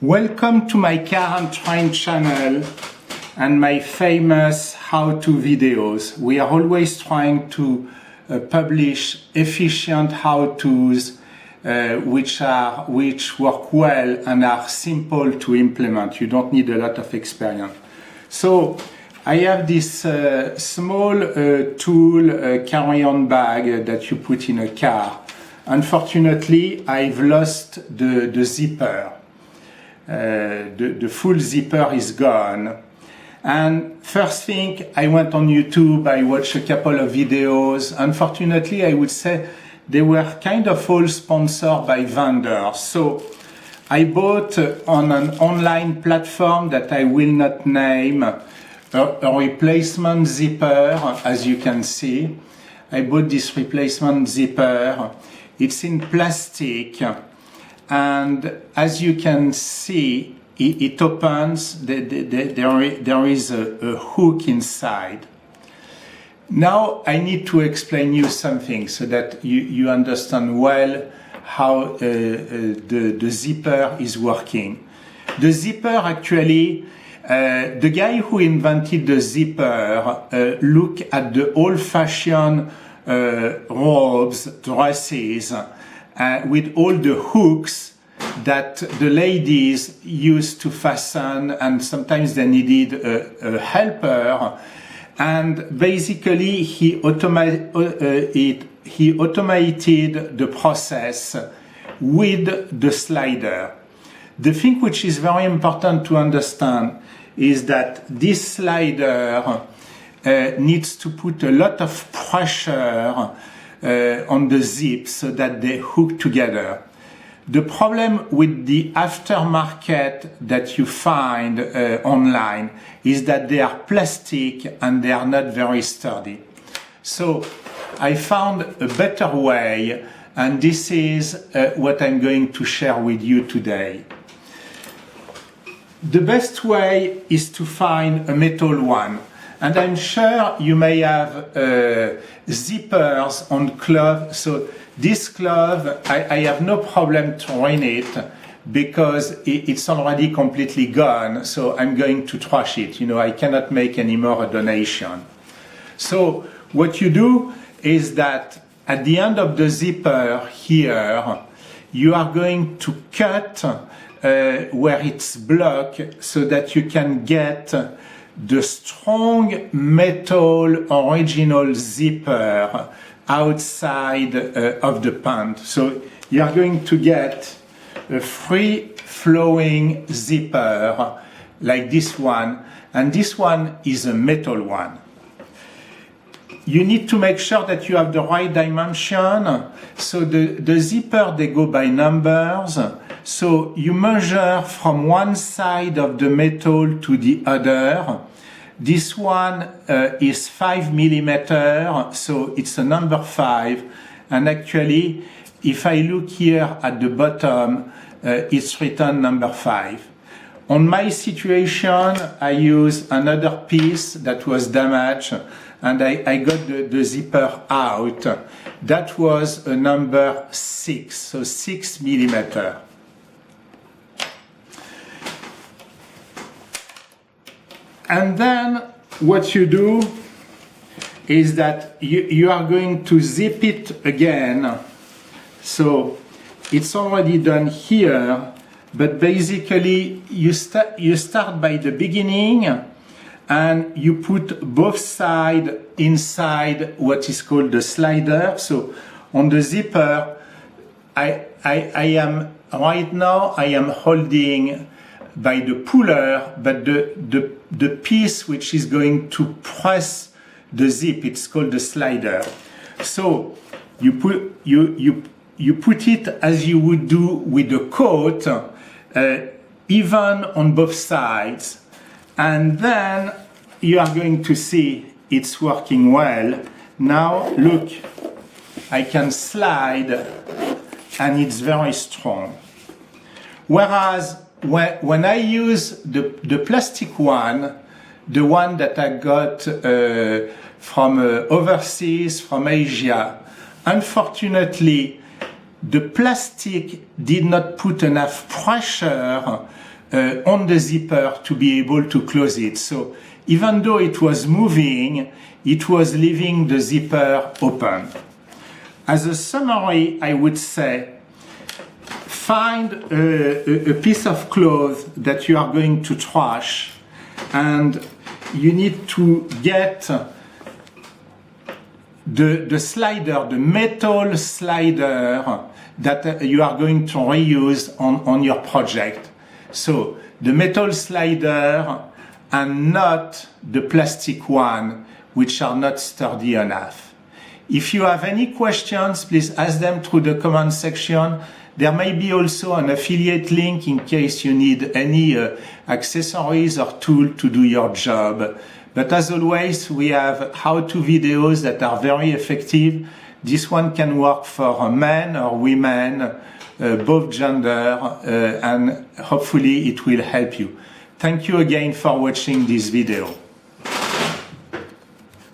Welcome to my Car and Train channel and my famous how-to videos. We are always trying to publish efficient how-tos which work well and are simple to implement. You don't need a lot of experience. So I have this small tool carry-on bag that you put in a car. Unfortunately, I've lost the zipper. The full zipper is gone. And first thing, I went on YouTube, I watched a couple of videos. Unfortunately, I would say they were kind of all sponsored by vendors. So I bought on an online platform that I will not name a replacement zipper, as you can see. I bought this replacement zipper. It's in plastic. And as you can see, it opens, there is a hook inside. Now I need to explain you something so that you understand well how the zipper is working. The zipper actually, the guy who invented the zipper looked at the old-fashioned robes, dresses, with all the hooks that the ladies used to fasten, and sometimes they needed a helper. And basically, he automated the process with the slider. The thing which is very important to understand is that this slider needs to put a lot of pressure on the zip so that they hook together. The problem with the aftermarket that you find online is that they are plastic and they are not very sturdy. So I found a better way, and this is what I'm going to share with you today. The best way is to find a metal one. And I'm sure you may have zippers on cloth. So this cloth, I have no problem to ruin it because it's already completely gone. So I'm going to trash it. You know, I cannot make any more a donation. So what you do is that at the end of the zipper here, you are going to cut where it's blocked so that you can get the strong metal original zipper outside of the pant. So you are going to get a free flowing zipper like this one, and this one is a metal one. You need to make sure that you have the right dimension. So the zipper, they go by numbers. So you measure from one side of the metal to the other. This one is 5 millimeter, so it's a number 5. And actually, if I look here at the bottom, it's written number 5. On my situation, I used another piece that was damaged, and I got the zipper out. That was a number 6, so 6 millimeter. And then what you do is that you are going to zip it again. So it's already done here, but basically you start by the beginning and you put both sides inside what is called the slider. So on the zipper, I am right now holding by the puller, but the piece which is going to press the zip, it's called the slider. So you put it as you would do with a coat, even on both sides, and then you are going to see it's working well. Now look, I can slide and it's very strong. Whereas when I use the plastic one, the one that I got from overseas, from Asia, unfortunately, the plastic did not put enough pressure on the zipper to be able to close it. So even though it was moving, it was leaving the zipper open. As a summary, I would say, find a piece of cloth that you are going to trash, and you need to get the slider, the metal slider that you are going to reuse on your project. So the metal slider and not the plastic one, which are not sturdy enough. If you have any questions, please ask them through the comment section. There may be also an affiliate link in case you need any accessories or tool to do your job. But as always, we have how-to videos that are very effective. This one can work for men or women, both gender, and hopefully it will help you. Thank you again for watching this video.